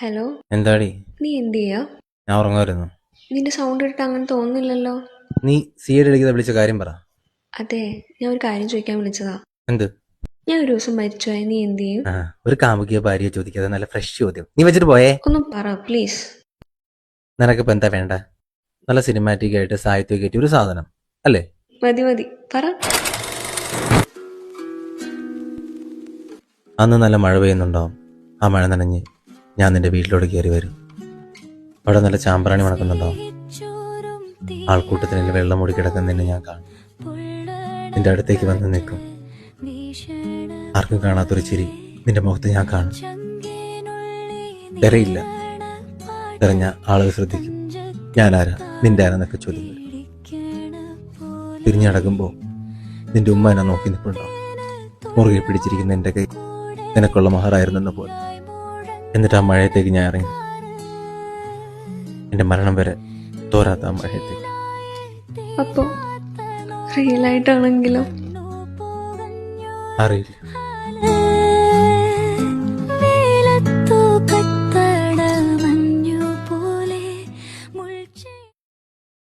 Hello. എന്താടി? നീ എന്ത് ചെയ്യാ? ഞാൻ ഉറങ്ങായിരുന്നു. നിന്റെ സൗണ്ട് ഇട്ടിട്ട് അങ്ങനെ തോന്നുന്നില്ലല്ലോ. നീ സി ഐ അടിക്കാതെ വിളിച്ച കാര്യം പറ. അതെ, ഞാൻ ഒരു കാര്യം ചോദിക്കാൻ വിളിച്ചതാ. എന്ത്? ഞാൻ ഒരു ദിവസം മരിച്ചുപോയ നീ എന്ത് ചെയ്യും? ഒരു കാമുകിയോ ഭാര്യയോ ചോദിക്കാതെ നല്ല ഫ്രഷ് ചോദ്യം. നീ വെച്ചിട്ട് പോയേ. ഒന്ന് പറ പ്ലീസ്. നിനക്കിപ്പോൾ എന്താ വേണ്ട? നല്ല സിനിമാറ്റിക് ആയിട്ട് സാഹിത്യം കയറ്റിയ ഒരു സാധനം അല്ലേ? മതി മതി, പറ. അന്ന് നല്ല മഴ പെയ്യുന്നുണ്ടാവും. ആ മഴ നനഞ്ഞ് ഞാൻ നിന്റെ വീട്ടിലോട്ട് കയറി വരും. അവിടെ നല്ല ചാമ്പ്രാണി മണക്കുന്നുണ്ടാവും. ആൾക്കൂട്ടത്തിന് വെള്ളം മൂടി കിടക്കുന്നതിന് ഞാൻ കാണും. നിന്റെ അടുത്തേക്ക് വന്ന് നിൽക്കും. ആർക്കും കാണാത്തൊരു ചിരി നിന്റെ മുഖത്ത് ഞാൻ കാണും. തെരയില്ല. തെരഞ്ഞ ആളുകൾ ശ്രദ്ധിക്കും. ഞാനാരാ, നിന്റെ ആരാന്നൊക്കെ ചോദ്യം വരും. തിരിഞ്ഞടക്കുമ്പോൾ നിന്റെ ഉമ്മ എന്നെ നോക്കി നിൽപ്പുണ്ടാവും. മുറുകെ പിടിച്ചിരിക്കുന്ന എൻ്റെ കൈ നിനക്കുള്ള മഹറായിരുന്നെന്ന് പോലെ. എന്നിട്ട് ആ മഴയത്തേക്ക് ഞാൻ ഇറങ്ങി. എൻ്റെ മരണം വരെ തോരാത്ത ആ മഴയത്തേക്ക്. അപ്പോ റിയൽ ആയിട്ടാണെങ്കിലോ? അറിയില്ല.